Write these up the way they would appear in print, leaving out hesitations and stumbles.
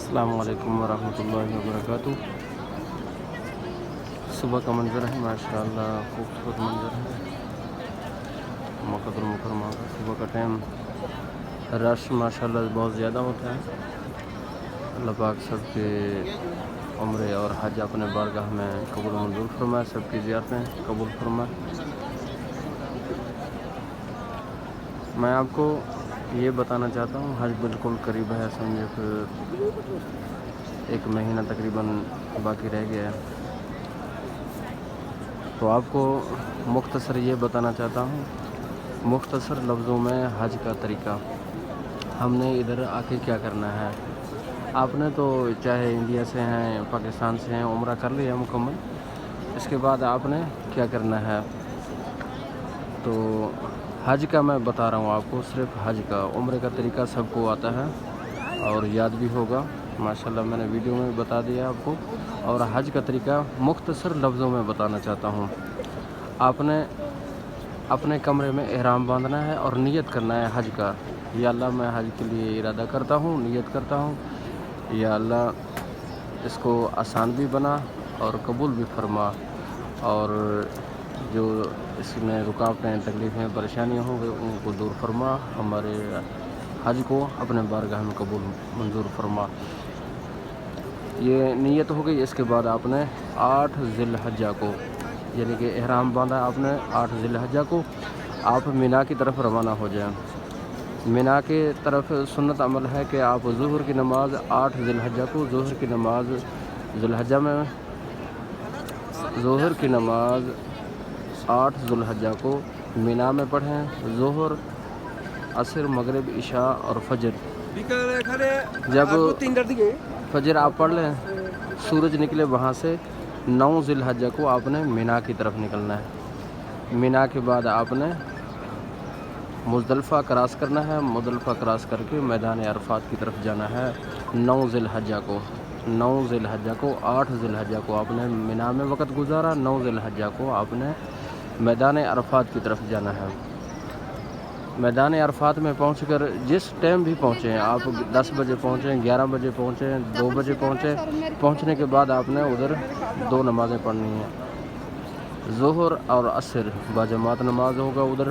السلام علیکم ورحمۃ اللہ وبرکاتہ۔ صبح کا منظر ہے، ماشاءاللہ خوبصورت منظر ہے مکہ المکرمہ کا۔ صبح کا ٹائم رش ماشاءاللہ بہت زیادہ ہوتا ہے۔ اللہ پاک سب کے عمرے اور حج اپنے بارگاہ میں قبول منظور فرمائے، سب کی زیارتیں قبول فرمائے۔ میں آپ کو یہ بتانا چاہتا ہوں، حج بالکل قریب ہے، سمجھے کہ ایک مہینہ تقریباً باقی رہ گیا ہے۔ تو آپ کو مختصر یہ بتانا چاہتا ہوں، مختصر لفظوں میں حج کا طریقہ۔ ہم نے ادھر آ کے کیا کرنا ہے؟ آپ نے تو چاہے انڈیا سے ہیں، پاکستان سے ہیں، عمرہ کر لیا مکمل۔ اس کے بعد آپ نے کیا کرنا ہے؟ تو حج کا میں بتا رہا ہوں آپ کو، صرف حج کا۔ عمرے کا طریقہ سب کو آتا ہے اور یاد بھی ہوگا، ماشاءاللہ میں نے ویڈیو میں بتا دیا آپ کو۔ اور حج کا طریقہ مختصر لفظوں میں بتانا چاہتا ہوں۔ آپ نے اپنے کمرے میں احرام باندھنا ہے اور نیت کرنا ہے حج کا۔ یا اللہ میں حج کے لیے ارادہ کرتا ہوں، نیت کرتا ہوں، یا اللہ اس کو آسان بھی بنا اور قبول بھی فرما، اور جو اس میں رکاوٹیں، تکلیفیں، پریشانیاں ہوں گے ان کو دور فرما، ہمارے حج کو اپنے بارگاہ میں قبول منظور فرما۔ یہ نیت ہو گئی۔ اس کے بعد آپ نے 8 ذی الحجہ کو، یعنی کہ احرام باندھا آپ نے 8 ذی الحجہ کو، آپ مینا کی طرف روانہ ہو جائیں۔ مینا کے طرف سنت عمل ہے کہ آپ ظہر کی نماز 8 ذی الحجہ کو، ظہر کی نماز ذی الحجہ میں، ظہر کی نماز 8 ذی الحجہ کو مینا میں پڑھیں۔ ظہر، عصر، مغرب، عشاء اور فجر، جب فجر آپ پڑھ لیں، سورج نکلے وہاں سے 9 ذی الحجہ کو آپ نے مینا کی طرف نکلنا ہے۔ مینا کے بعد آپ نے مزدلفہ کراس کرنا ہے، مزدلفہ کراس کر کے میدان عرفات کی طرف جانا ہے 9 ذی الحجہ کو۔ 9 ذی الحجہ کو، 8 ذی الحجہ کو آپ نے مینا میں وقت گزارا، 9 ذی الحجہ کو آپ نے میدان عرفات کی طرف جانا ہے۔ میدان عرفات میں پہنچ کر جس ٹائم بھی پہنچیں آپ، 10 بجے پہنچیں، 11 بجے پہنچیں، 2 بجے پہنچیں، پہنچنے کے بعد آپ نے ادھر 2 نمازیں پڑھنی ہیں، ظہر اور عصر باجماعت نماز ہوگا ادھر،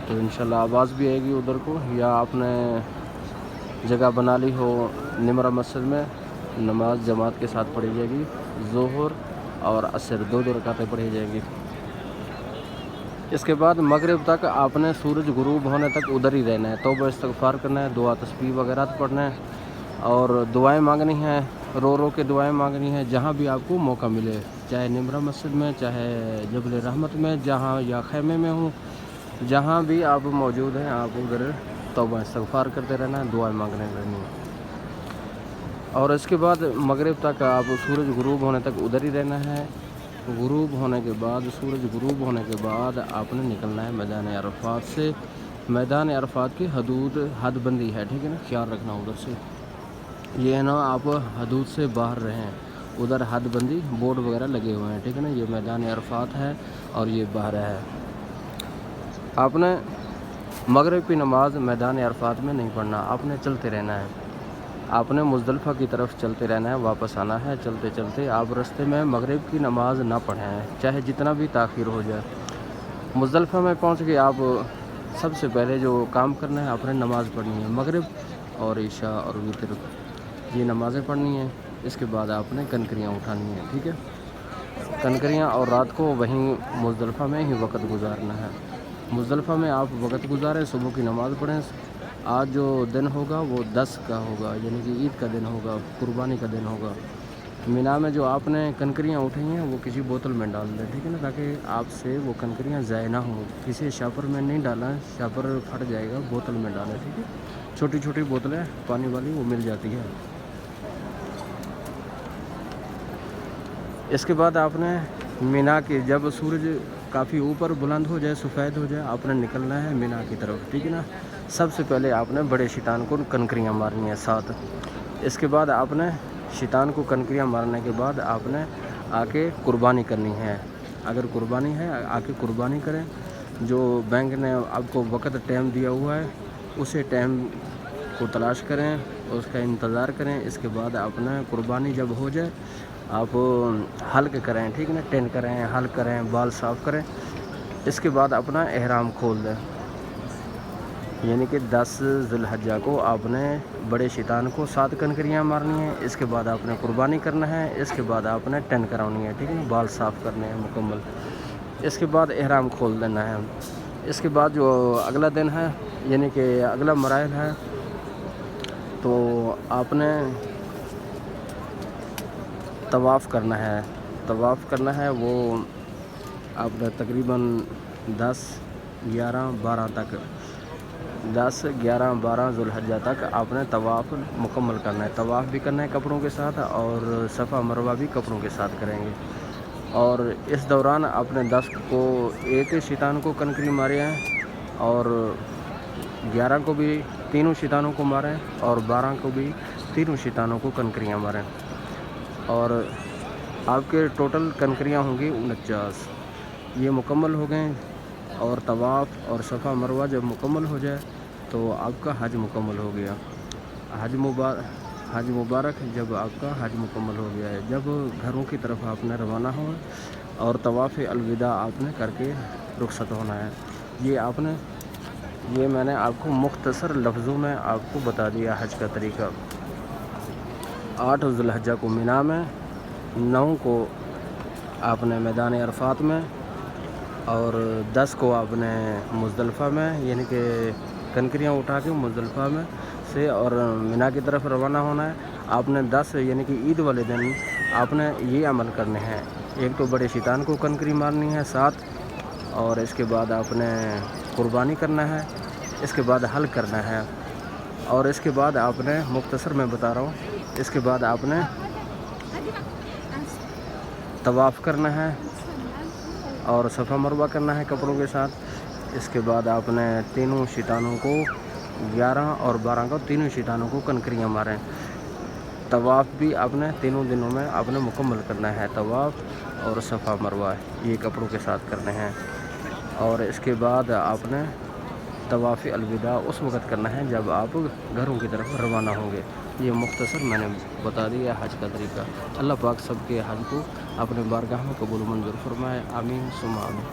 تو انشاءاللہ آواز بھی آئے گی ادھر کو، یا آپ نے جگہ بنا لی ہو نمرہ مسجد میں، نماز جماعت کے ساتھ پڑھی جائے گی، ظہر اور عصر 2 رکعتیں پڑھی جائیں گی۔ اس کے بعد مغرب تک آپ نے سورج غروب ہونے تک ادھر ہی رہنا ہے، توبہ استغفار کرنا ہے، دعا تسبیح وغیرہ پڑھنا ہے، اور دعائیں مانگنی ہیں، رو رو کے دعائیں مانگنی ہیں، جہاں بھی آپ کو موقع ملے، چاہے نمرہ مسجد میں، چاہے جبل رحمت میں، جہاں یا خیمے میں ہوں، جہاں بھی آپ موجود ہیں آپ ادھر توبہ استغفار کرتے رہنا ہے، دعائیں مانگنے رہنی ہیں۔ اور اس کے بعد مغرب تک آپ سورج غروب ہونے تک ادھر ہی رہنا ہے۔ غروب ہونے کے بعد، سورج غروب ہونے کے بعد آپ نے نکلنا ہے میدان عرفات سے۔ میدان عرفات کی حدود حد بندی ہے، ٹھیک ہے نا، خیال رکھنا ادھر سے، یہ ہے نا آپ حدود سے باہر رہیں، ادھر حد بندی بورڈ وغیرہ لگے ہوئے ہیں، ٹھیک ہے نا، یہ میدان عرفات ہے اور یہ باہر ہے۔ آپ نے مغرب کی نماز میدان عرفات میں نہیں پڑھنا، آپ نے چلتے رہنا ہے، آپ نے مزدلفہ کی طرف چلتے رہنا ہے، واپس آنا ہے چلتے چلتے۔ آپ رستے میں مغرب کی نماز نہ پڑھیں، چاہے جتنا بھی تاخیر ہو جائے۔ مزدلفہ میں پہنچ کے آپ سب سے پہلے جو کام کرنا ہے، آپ نے نماز پڑھنی ہے، مغرب اور عشاء اور وتر، یہ نمازیں پڑھنی ہیں۔ اس کے بعد آپ نے کنکریاں اٹھانی ہیں، ٹھیک ہے، کنکریاں، اور رات کو وہیں مزدلفہ میں ہی وقت گزارنا ہے۔ مزدلفہ میں آپ وقت گزاریں، صبح کی نماز پڑھیں۔ آج جو دن ہوگا وہ 10 کا ہوگا، یعنی کہ عید کا دن ہوگا، قربانی کا دن ہوگا۔ مینا میں جو آپ نے کنکریاں اٹھائی ہیں وہ کسی بوتل میں ڈال دیں، ٹھیک ہے نا، تاکہ آپ سے وہ کنکریاں ضائع نہ ہوں۔ کسی شاپر میں نہیں ڈالنا، شاپر پھٹ جائے گا، بوتل میں ڈالیں، ٹھیک ہے، چھوٹی چھوٹی بوتلیں پانی والی وہ مل جاتی ہے۔ اس کے بعد آپ نے مینا کی، جب سورج کافی اوپر بلند ہو جائے، سفید ہو جائے، آپ نے نکلنا ہے مینا کی طرف، ٹھیک ہے نا۔ سب سے پہلے آپ نے بڑے شیطان کو کنکریاں مارنی ہیں 7۔ اس کے بعد آپ نے شیطان کو کنکریاں مارنے کے بعد آپ نے آ کے قربانی کرنی ہے۔ اگر قربانی ہے آ کے قربانی کریں، جو بینک نے آپ کو وقت ٹائم دیا ہوا ہے اسے ٹائم کو تلاش کریں، اس کا انتظار کریں. اس کے بعد اپنا قربانی جب ہو جائے آپ حلق کریں، ٹھیک ہے نا، ٹین کریں، حلق کریں، بال صاف کریں. اس کے بعد اپنا احرام کھول دیں. یعنی کہ 10 ذی الحجہ کو آپ نے بڑے شیطان کو 7 کنکریاں مارنی ہیں. اس کے بعد آپ نے قربانی کرنا ہے. اس کے بعد آپ نے ٹین کرانی ہے، ٹھیک ہے نا، بال صاف کرنے ہیں مکمل. اس کے بعد احرام کھول دینا ہے. اس کے بعد جو اگلا دن ہے، یعنی کہ اگلا مراحل ہے، تو آپ نے طواف کرنا ہے. طواف کرنا ہے وہ آپ نے تقریباً 10 11 12 تک 10 11 12 ذی الحجہ تک آپ نے طواف مکمل کرنا ہے. طواف بھی کرنا ہے کپڑوں کے ساتھ، اور صفا مروہ بھی کپڑوں کے ساتھ کریں گے. اور اس دوران آپ نے 10 کو ایک شیطان کو کنکری مارے ہیں، اور 11 کو بھی تینوں شیطانوں کو ماریں، اور 12 کو بھی تینوں شیطانوں کو کنکریاں ماریں. اور آپ کے ٹوٹل کنکریاں ہوں گی 49. یہ مکمل ہو گئے. اور طواف اور صفا مروہ جب مکمل ہو جائے تو آپ کا حج مکمل ہو گیا. حج مبارک جب آپ کا حج مکمل ہو گیا ہے. جب گھروں کی طرف آپ نے روانہ ہو اور طواف الوداع آپ نے کر کے رخصت ہونا ہے. یہ میں نے آپ کو مختصر لفظوں میں آپ کو بتا دیا حج کا طریقہ. 8 ذی الحجہ کو مینا میں، 9 کو آپ نے میدان عرفات میں، اور 10 کو آپ نے مزدلفہ میں، یعنی کہ کنکریاں اٹھا کے مزدلفہ میں سے اور مینا کی طرف روانہ ہونا ہے. آپ نے 10 یعنی کہ عید والے دن آپ نے یہ عمل کرنے ہیں. ایک تو بڑے شیطان کو کنکری مارنی ہے 7، اور اس کے بعد آپ نے قربانی کرنا ہے. اس کے بعد حلق کرنا ہے. اور اس کے بعد آپ نے مختصر میں بتا رہا ہوں، اس کے بعد آپ نے طواف کرنا ہے اور صفا مروہ کرنا ہے کپڑوں کے ساتھ. اس کے بعد آپ نے تینوں شیطانوں کو 11 اور 12 کو تینوں شیطانوں کو کنکریاں ماریں. طواف بھی آپ نے تینوں دنوں میں آپ نے مکمل کرنا ہے. طواف اور صفا مروہ یہ کپڑوں کے ساتھ کرنے ہیں. اور اس کے بعد آپ نے طواف الوداع اس وقت کرنا ہے جب آپ گھروں کی طرف روانہ ہوں گے. یہ مختصر میں نے بتا دیا حج کا طریقہ. اللہ پاک سب کے حج کو اپنے بارگاہ میں قبول و منظور فرمائے. آمین ثم آمین.